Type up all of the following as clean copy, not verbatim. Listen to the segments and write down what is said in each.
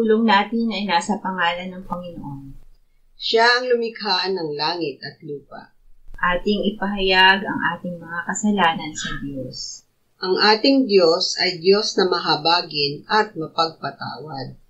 pagtulong natin ay nasa pangalan ng Panginoon. Siya ang lumikha ng langit at lupa. Ating ipahayag ang ating mga kasalanan sa Diyos. Ang ating Diyos ay Diyos na mahabagin at mapagpatawad.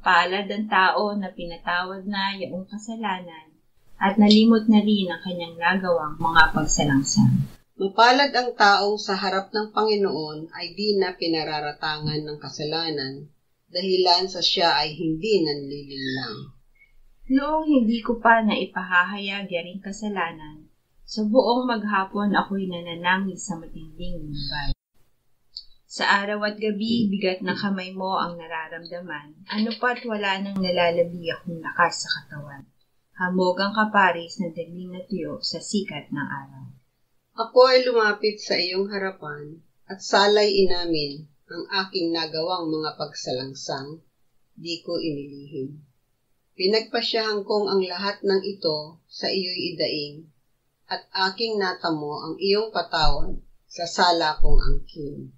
Mapalad ang tao na pinatawad na iyong kasalanan at nalimot na rin ang kanyang nagawang mga pagsalangsang. Mapalad ang taong sa harap ng Panginoon ay di na pinararatangan ng kasalanan, dahilan sa siya ay hindi nanlilinlang. Noong hindi ko pa naipahahayag yaring kasalanan, sa buong maghapon ako'y nananangis sa matinding lumbay. Sa araw at gabi, bigat na kamay mo ang nararamdaman, ano pa't wala nang nalalabi akong lakas sa katawan. Hamog ang kaparis na dagling na tuyo sa sikat ng araw. Ako ay lumapit sa iyong harapan at salay inamin ang aking nagawang mga pagsalangsang, di ko inilihim. Pinagpasyahan kong ang lahat ng ito sa iyo'y idaing, at aking natamo ang iyong patawad sa sala kong angkin.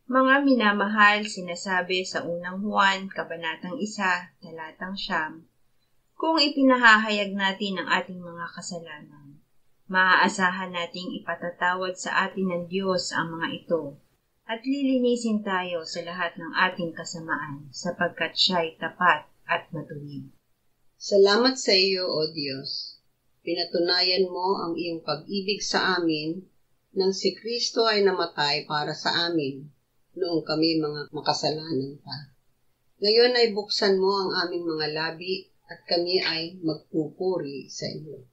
Mga minamahal, sinasabi sa unang Juan, Kabanatang 1, Talatang 9, kung ipinahahayag natin ang ating mga kasalanan, maaasahan nating ipatatawad sa atin ng Diyos ang mga ito, at lilinisin tayo sa lahat ng ating kasamaan, sapagkat siya'y tapat at matuwid. Salamat sa iyo, O Diyos. Pinatunayan mo ang iyong pag-ibig sa amin nang si Kristo ay namatay para sa amin noong kami mga makasalanan pa. Ngayon ay buksan mo ang aming mga labi at kami ay magpupuri sa iyo.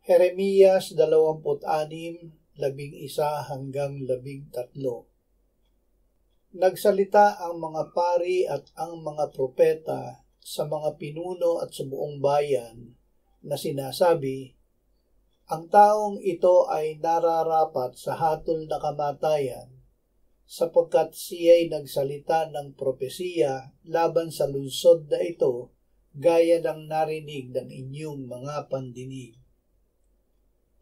Jeremias 26:11-13. Nagsalita ang mga pari at ang mga propeta sa mga pinuno at sa buong bayan na sinasabi, ang taong ito ay nararapat sa hatol na kamatayan sapagkat siya'y nagsalita ng propesiya laban sa lungsod na ito gaya ng narinig ng inyong mga pandinig.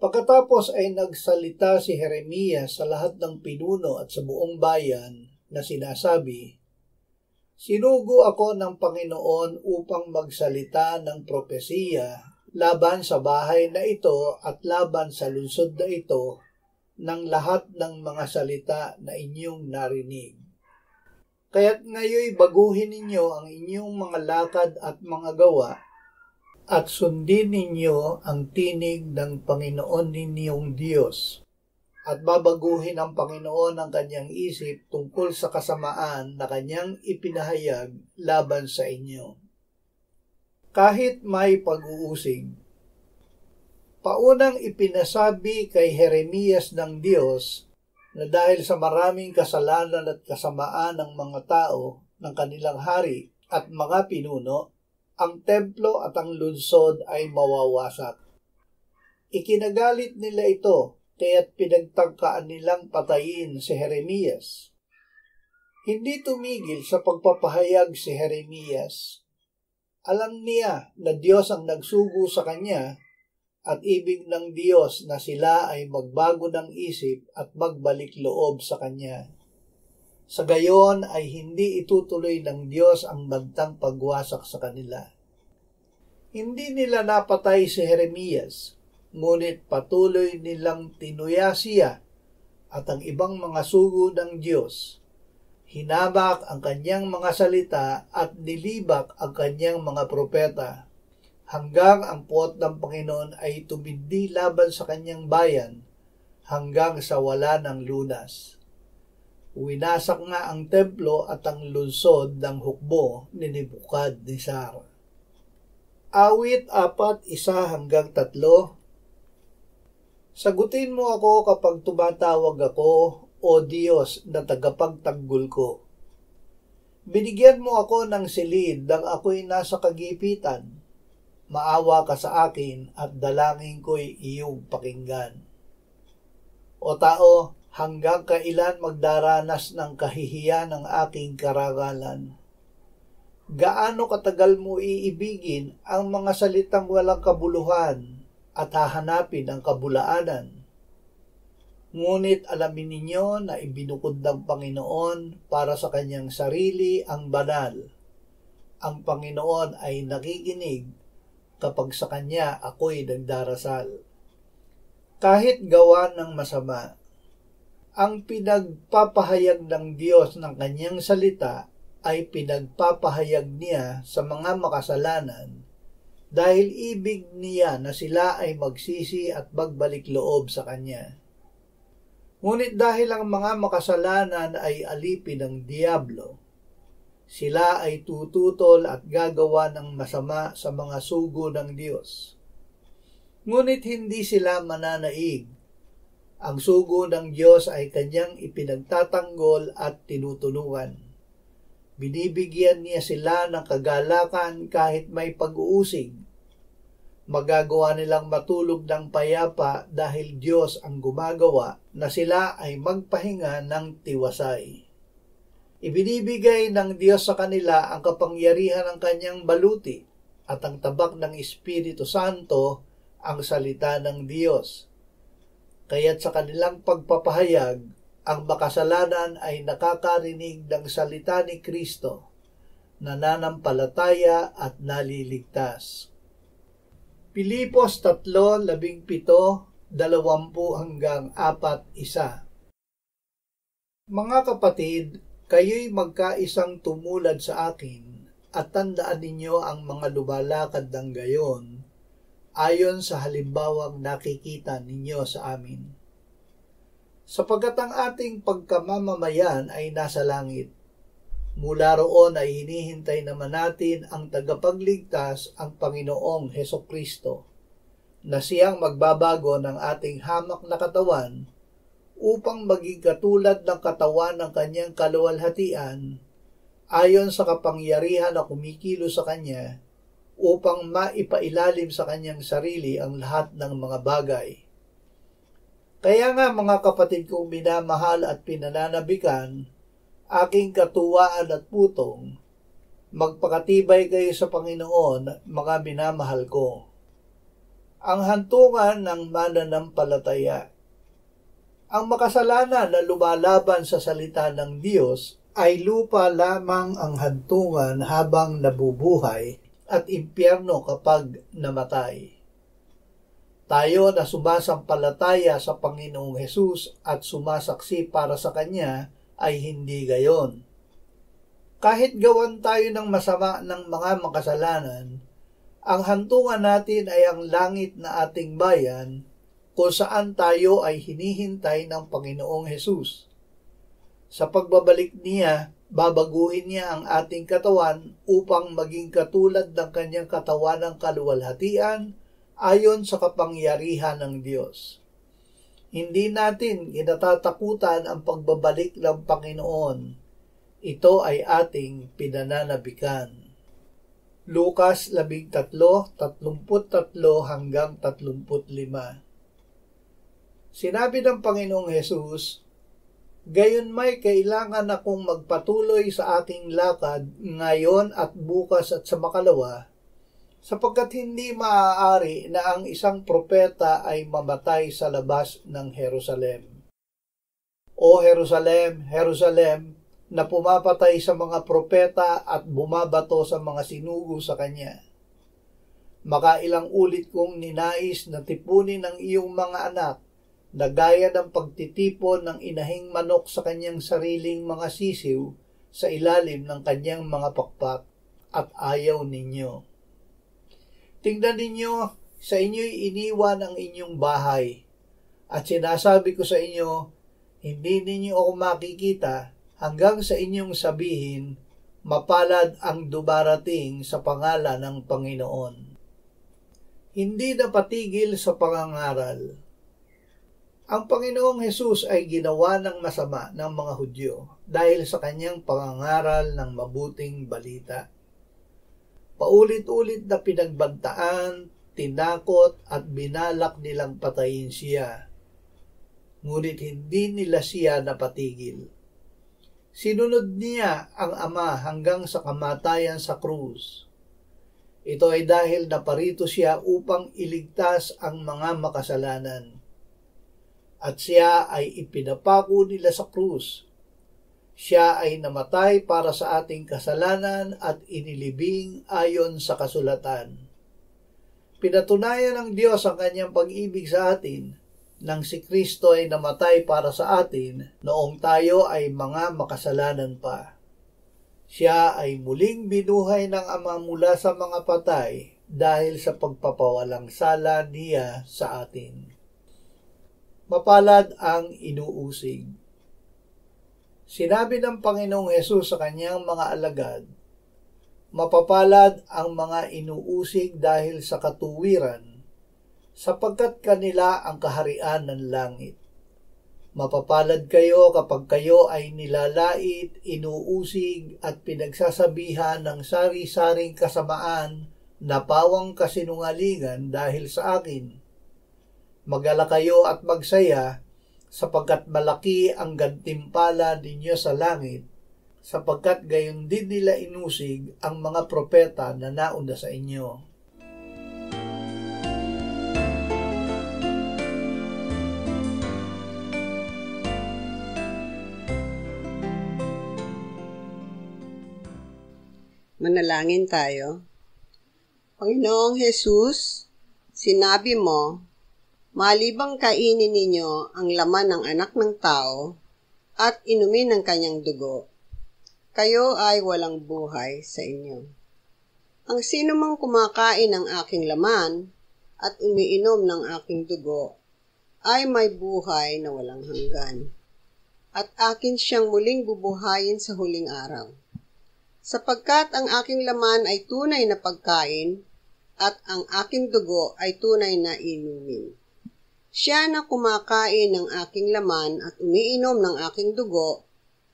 Pagkatapos ay nagsalita si Jeremias sa lahat ng pinuno at sa buong bayan na sinasabi, sinugo ako ng Panginoon upang magsalita ng propesiya laban sa bahay na ito at laban sa lungsod na ito ng lahat ng mga salita na inyong narinig. Kaya't ngayoy baguhin ninyo ang inyong mga lakad at mga gawa at sundin ninyo ang tinig ng Panginoon ninyong Diyos at babaguhin ang Panginoon ang kanyang isip tungkol sa kasamaan na kanyang ipinahayag laban sa inyo. Kahit may pag-uusig, paunang ipinasabi kay Jeremias ng Diyos na dahil sa maraming kasalanan at kasamaan ng mga tao ng kanilang hari at mga pinuno, ang templo at ang lungsod ay mawawasak. Ikinagalit nila ito, kaya't pinagtangkaan nilang patayin si Jeremias. Hindi tumigil sa pagpapahayag si Jeremias. Alam niya na Diyos ang nagsugo sa kanya at ibig ng Diyos na sila ay magbago ng isip at magbalik loob sa kanya. Sa gayon ay hindi itutuloy ng Diyos ang bantang pagwasak sa kanila. Hindi nila napatay si Jeremias, ngunit patuloy nilang tinuya siya at ang ibang mga sugo ng Diyos. Hinabak ang kanyang mga salita at nilibak ang kanyang mga propeta, hanggang ang puot ng Panginoon ay tumindi laban sa kanyang bayan, hanggang sa wala ng lunas. Winasak nga ang templo at ang lungsod ng hukbo ni Nebukadnezar. Awit 4:1-3. Sagutin mo ako kapag tumatawag ako, O Diyos na tagapagtanggol ko. Binigyan mo ako ng silid nang ako'y nasa kagipitan. Maawa ka sa akin at dalangin ko'y iyong pakinggan. O tao, hanggang kailan magdaranas ng kahihiyan ng aking karangalan? Gaano katagal mo iibigin ang mga salitang walang kabuluhan at hahanapin ang kabulaanan? Ngunit alamin ninyo na ibinukod ng Panginoon para sa kanyang sarili ang banal. Ang Panginoon ay nakikinig kapag sa kanya ako'y nagdarasal. Kahit gawa ng masama, ang pinagpapahayag ng Diyos ng kanyang salita ay pinagpapahayag niya sa mga makasalanan dahil ibig niya na sila ay magsisi at magbalik loob sa kanya. Ngunit dahil ang mga makasalanan ay alipin ng Diablo, sila ay tututol at gagawa ng masama sa mga sugo ng Diyos. Ngunit hindi sila mananaig. Ang sugo ng Diyos ay kanyang ipinagtatanggol at tinutulungan. Binibigyan niya sila ng kagalakan kahit may pag-uusig. Magagawa nilang matulog ng payapa dahil Diyos ang gumagawa na sila ay magpahinga ng tiwasay. Ibinibigay ng Diyos sa kanila ang kapangyarihan ng kanyang baluti at ang tabak ng Espiritu Santo ang salita ng Diyos. Kaya't sa kanilang pagpapahayag, ang makasalanan ay nakakarinig ng salita ni Kristo, nananampalataya at naliligtas. Pilipos 3:17-20-41. Mga kapatid, kayo'y magkaisang tumulad sa akin at tandaan ninyo ang mga lumalakad ng gayon ayon sa halimbawang nakikita ninyo sa amin. Sapagkat ang ating pagkamamamayan ay nasa langit. Mula roon ay hinihintay naman natin ang tagapagligtas, ang Panginoong Hesukristo, na siyang magbabago ng ating hamak na katawan upang maging katulad ng katawan ng kanyang kaluwalhatian ayon sa kapangyarihan na kumikilos sa kanya upang maipailalim sa kanyang sarili ang lahat ng mga bagay. Kaya nga mga kapatid kong minamahal at pinananabikan, aking katuwaan at putong, magpakatibay kayo sa Panginoon, mga minamahal ko. Ang hantungan ng mananampalataya. Ang makasalanan na lumalaban sa salita ng Diyos ay lupa lamang ang hantungan habang nabubuhay at impyerno kapag namatay. Tayo na sumasampalataya sa Panginoong Hesus at sumasaksi para sa Kanya ay hindi gayon. Kahit gawan tayo ng masama ng mga makasalanan, ang hantungan natin ay ang langit na ating bayan kung saan tayo ay hinihintay ng Panginoong Hesus. Sa pagbabalik niya, babaguhin niya ang ating katawan upang maging katulad ng kanyang katawan ng kaluwalhatian ayon sa kapangyarihan ng Diyos. Hindi natin kinatatakutan ang pagbabalik ng Panginoon. Ito ay ating pinananabikan. Lucas 13:33 hanggang 35. Sinabi ng Panginoong Hesus, "Gayon may kailangan akong magpatuloy sa aking lakad ngayon at bukas at sa makalawa, sapagkat hindi maaari na ang isang propeta ay mamatay sa labas ng Jerusalem. O Jerusalem, Jerusalem, na pumapatay sa mga propeta at bumabato sa mga sinugo sa kanya. Makailang ulit kong ninais na tipunin ang iyong mga anak na gaya ng pagtitipon ng inahing manok sa kanyang sariling mga sisiw sa ilalim ng kanyang mga pakpak, at ayaw ninyo. Tingnan ninyo, sa inyo'y iniwan ang inyong bahay, at sinasabi ko sa inyo, hindi ninyo ako makikita hanggang sa inyong sabihin, mapalad ang dumarating sa pangalan ng Panginoon." Hindi napatigil sa pangangaral. Ang Panginoong Hesus ay ginawa ng masama ng mga Hudyo dahil sa kanyang pangangaral ng mabuting balita. Paulit-ulit na pinagbantaan, tinakot at binalak nilang patayin siya. Ngunit hindi nila siya napatigil. Sinunod niya ang Ama hanggang sa kamatayan sa krus. Ito ay dahil naparito siya upang iligtas ang mga makasalanan. At siya ay ipinapako nila sa krus. Siya ay namatay para sa ating kasalanan at inilibing ayon sa kasulatan. Pinatunayan ng Diyos ang kanyang pag-ibig sa atin nang si Kristo ay namatay para sa atin noong tayo ay mga makasalanan pa. Siya ay muling binuhay ng Ama mula sa mga patay dahil sa pagpapawalang sala niya sa atin. Mapalad ang inuusig. Sinabi ng Panginoong Hesus sa kanyang mga alagad, "Mapapalad ang mga inuusig dahil sa katuwiran, sapagkat kanila ang kaharian ng langit. Mapapalad kayo kapag kayo ay nilalait, inuusig at pinagsasabihan ng sari-saring kasamaan na pawang kasinungalingan dahil sa akin. Mag-ala kayo at magsaya, sapagkat malaki ang gantimpala ninyo sa langit, sapagkat gayon din nila inusig ang mga propeta na nauna sa inyo." Manalangin tayo. Panginoong Hesus, sinabi mo, malibang kainin ninyo ang laman ng anak ng tao at inumin ang kanyang dugo, kayo ay walang buhay sa inyo. Ang sino mang kumakain ng aking laman at umiinom ng aking dugo ay may buhay na walang hanggan, at akin siyang muling bubuhayin sa huling araw. Sapagkat ang aking laman ay tunay na pagkain at ang aking dugo ay tunay na inumin. Siya na kumakain ng aking laman at umiinom ng aking dugo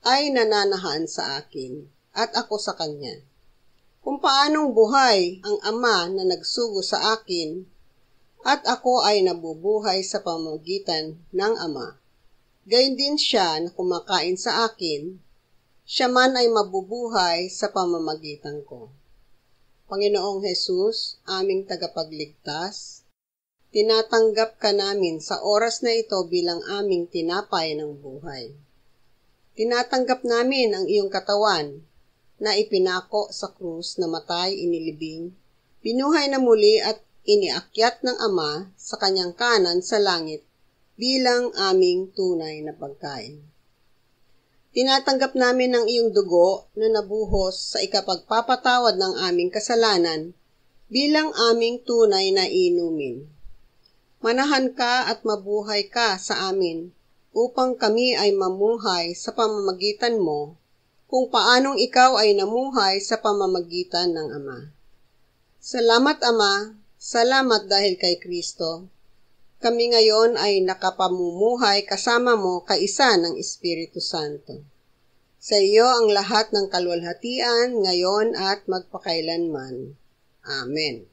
ay nananahan sa akin at ako sa kanya. Kung paanong buhay ang Ama na nagsugo sa akin at ako ay nabubuhay sa pamamagitan ng Ama, gayon din siya na kumakain sa akin, siya man ay mabubuhay sa pamamagitan ko. Panginoong Hesus, aming tagapagligtas, tinatanggap ka namin sa oras na ito bilang aming tinapay ng buhay. Tinatanggap namin ang iyong katawan na ipinako sa krus, namatay, inilibing, binuhay na muli at iniakyat ng Ama sa kanyang kanan sa langit bilang aming tunay na pagkain. Tinatanggap namin ang iyong dugo na nabuhos sa ikapagpapatawad ng aming kasalanan bilang aming tunay na inumin. Manahan ka at mabuhay ka sa amin upang kami ay mamuhay sa pamamagitan mo kung paanong ikaw ay namuhay sa pamamagitan ng Ama. Salamat Ama, salamat dahil kay Kristo. Kami ngayon ay nakapamumuhay kasama mo kaisa ng Espiritu Santo. Sa iyo ang lahat ng kaluwalhatian ngayon at magpakailanman. Amen.